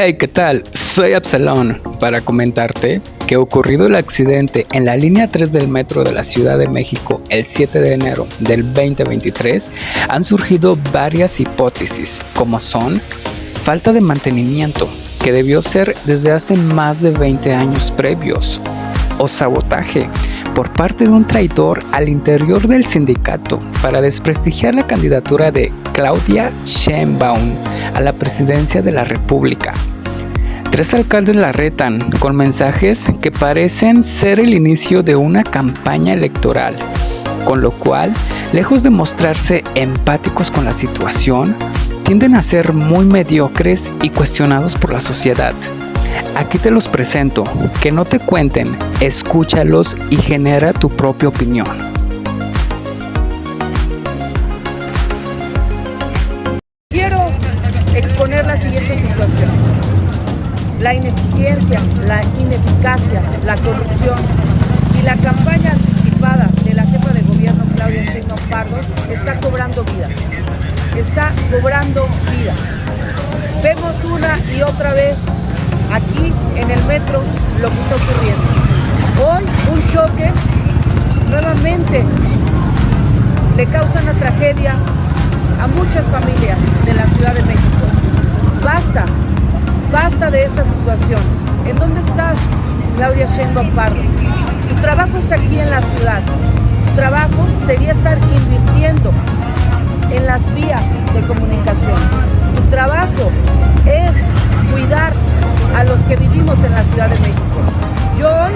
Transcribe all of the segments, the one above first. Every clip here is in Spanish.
Hey, ¿qué tal? Soy Absalón para comentarte que ocurrido el accidente en la línea 3 del metro de la Ciudad de México el 7 de enero del 2023, han surgido varias hipótesis, como son falta de mantenimiento, que debió ser desde hace más de 20 años previos, o sabotaje por parte de un traidor al interior del sindicato para desprestigiar la candidatura de Claudia Sheinbaum a la presidencia de la República. 3 alcaldes la retan con mensajes que parecen ser el inicio de una campaña electoral, con lo cual, lejos de mostrarse empáticos con la situación, tienden a ser muy mediocres y cuestionados por la sociedad. Aquí te los presento, que no te cuenten, escúchalos y genera tu propia opinión. Quiero exponer la siguiente situación. La ineficiencia, la ineficacia, la corrupción y la campaña anticipada de la jefa de gobierno Claudia Sheinbaum Pardo está cobrando vidas. Está cobrando vidas. Vemos una y otra vez aquí en el metro lo que está ocurriendo. Hoy un choque nuevamente le causa una tragedia a muchas familias de la Ciudad de México. Basta de esta situación. ¿En dónde estás, Claudia Sheinbaum Pardo? Tu trabajo es aquí en la ciudad. Tu trabajo sería estar invirtiendo en las vías de comunicación. Tu trabajo es cuidar a los que vivimos en la Ciudad de México. Yo hoy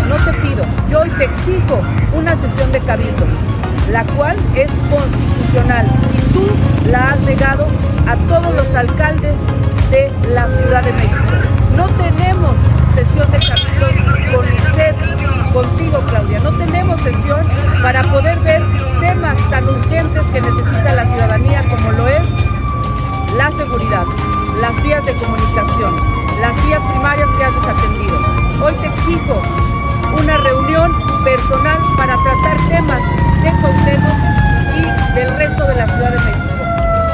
no te pido, yo hoy te exijo una sesión de cabildos, la cual es constitucional y tú la has negado a todos los alcaldes de la Ciudad de México. No tenemos sesión de cabildos con usted, contigo, Claudia. No tenemos sesión para poder ver temas tan urgentes que necesita la ciudadanía, como lo es la seguridad, las vías de comunicación, las vías primarias que has desatendido. Hoy te exijo una reunión personal para tratar temas de Cuauhtémoc y del resto de la Ciudad de México.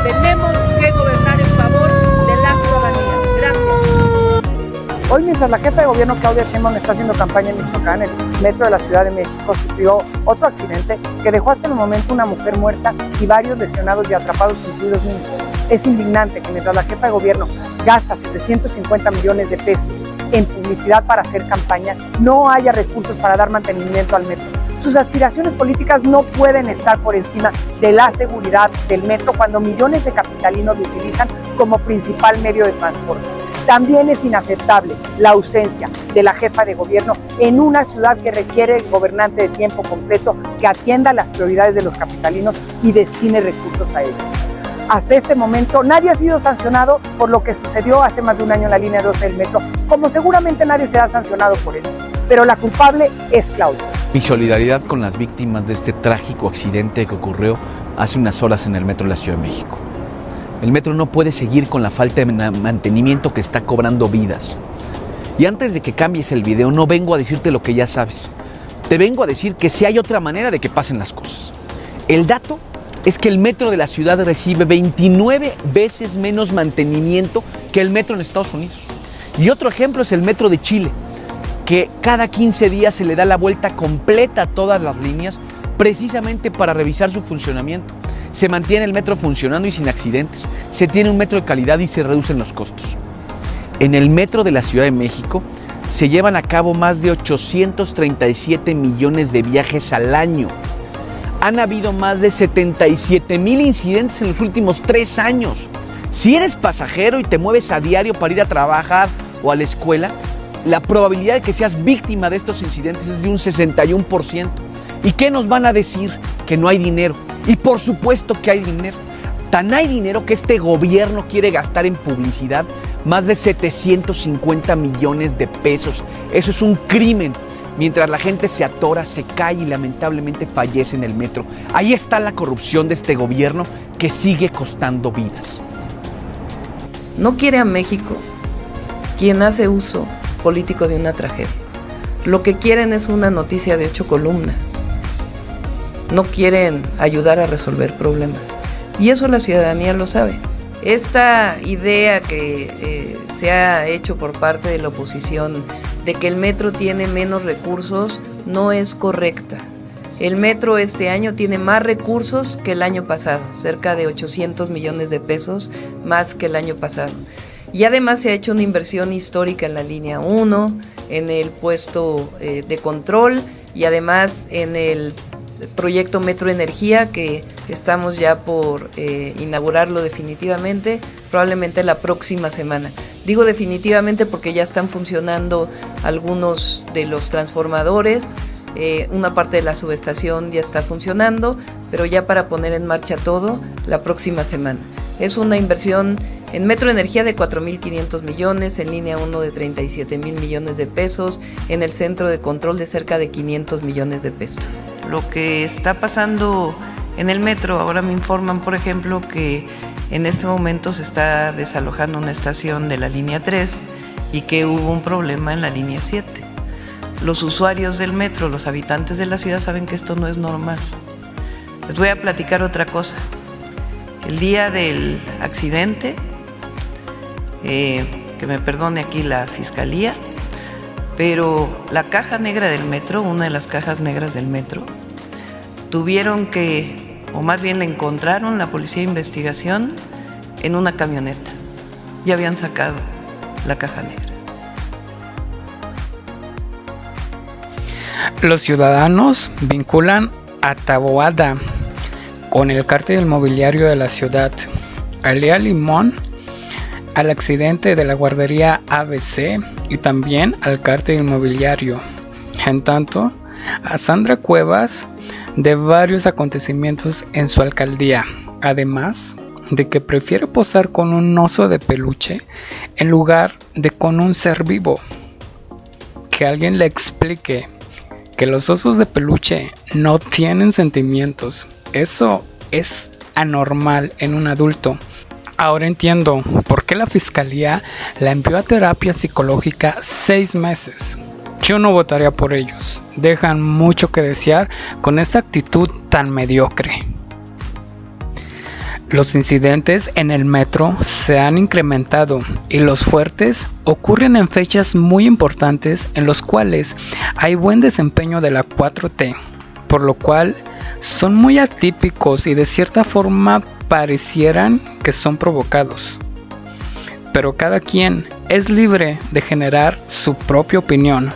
Tenemos que gobernar en favor de la ciudadanía. Gracias. Hoy, mientras la jefa de gobierno Claudia Sheinbaum está haciendo campaña en Michoacán, el metro de la Ciudad de México sufrió otro accidente que dejó hasta el momento una mujer muerta y varios lesionados y atrapados, incluidos niños. Es indignante que mientras la jefa de gobierno gasta 750 millones de pesos en publicidad para hacer campaña, no haya recursos para dar mantenimiento al metro. Sus aspiraciones políticas no pueden estar por encima de la seguridad del metro cuando millones de capitalinos lo utilizan como principal medio de transporte. También es inaceptable la ausencia de la jefa de gobierno en una ciudad que requiere gobernante de tiempo completo que atienda las prioridades de los capitalinos y destine recursos a ellos. Hasta este momento nadie ha sido sancionado por lo que sucedió hace más de un año en la línea 12 del metro, como seguramente nadie será sancionado por esto, pero la culpable es Claudia. Mi solidaridad con las víctimas de este trágico accidente que ocurrió hace unas horas en el metro de la Ciudad de México. El metro no puede seguir con la falta de mantenimiento que está cobrando vidas. Y antes de que cambies el video, no vengo a decirte lo que ya sabes. Te vengo a decir que sí hay otra manera de que pasen las cosas. El dato es que el metro de la ciudad recibe 29 veces menos mantenimiento que el metro en Estados Unidos. Y otro ejemplo es el metro de Chile, que cada 15 días se le da la vuelta completa a todas las líneas precisamente para revisar su funcionamiento. Se mantiene el metro funcionando y sin accidentes, se tiene un metro de calidad y se reducen los costos. En el metro de la Ciudad de México se llevan a cabo más de 837 millones de viajes al año. Han habido más de 77,000 incidentes en los últimos 3 años. Si eres pasajero y te mueves a diario para ir a trabajar o a la escuela, la probabilidad de que seas víctima de estos incidentes es de un 61%. ¿Y qué nos van a decir? Que no hay dinero. Y por supuesto que hay dinero. Tan hay dinero que este gobierno quiere gastar en publicidad más de 750 millones de pesos. Eso es un crimen. Mientras la gente se atora, se cae y lamentablemente fallece en el metro. Ahí está la corrupción de este gobierno que sigue costando vidas. No quiere a México quien hace uso político de una tragedia. Lo que quieren es una noticia de 8 columnas. No quieren ayudar a resolver problemas. Y eso la ciudadanía lo sabe. Esta idea que se ha hecho por parte de la oposición de que el metro tiene menos recursos no es correcta. El metro este año tiene más recursos que el año pasado, cerca de 800 millones de pesos más que el año pasado. Y además se ha hecho una inversión histórica en la línea 1, en el puesto de control y además en el proyecto Metro Energía, que estamos ya por inaugurarlo definitivamente, probablemente la próxima semana. Digo definitivamente porque ya están funcionando algunos de los transformadores, una parte de la subestación ya está funcionando, pero ya para poner en marcha todo la próxima semana. Es una inversión en Metro Energía de 4.500 millones, en línea 1 de 37.000 millones de pesos, en el centro de control de cerca de 500 millones de pesos. Lo que está pasando en el metro, ahora me informan, por ejemplo, que en este momento se está desalojando una estación de la línea 3 y que hubo un problema en la línea 7. Los usuarios del metro, los habitantes de la ciudad saben que esto no es normal. Les voy a platicar otra cosa. El día del accidente, que me perdone aquí la fiscalía, pero la caja negra del metro, una de las cajas negras del metro, tuvieron que, o más bien la encontraron la policía de investigación en una camioneta. Ya habían sacado la caja negra. Los ciudadanos vinculan a Taboada con el cártel inmobiliario de la ciudad, a Lea Limón, al accidente de la guardería ABC y también al cártel inmobiliario. En tanto, a Sandra Cuevas de varios acontecimientos en su alcaldía, además de que prefiere posar con un oso de peluche en lugar de con un ser vivo. Que alguien le explique que los osos de peluche no tienen sentimientos. Eso es anormal en un adulto. Ahora entiendo por qué la fiscalía la envió a terapia psicológica 6 meses. Yo no votaría por ellos. Dejan mucho que desear con esa actitud tan mediocre. Los incidentes en el metro se han incrementado y los fuertes ocurren en fechas muy importantes en los cuales hay buen desempeño de la 4T, por lo cual son muy atípicos y de cierta forma parecieran que son provocados. Pero cada quien es libre de generar su propia opinión.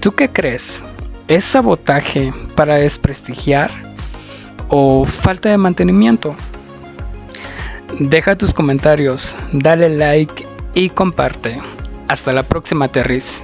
¿Tú qué crees? ¿Es sabotaje para desprestigiar o falta de mantenimiento? Deja tus comentarios, dale like y comparte. Hasta la próxima, Terriz.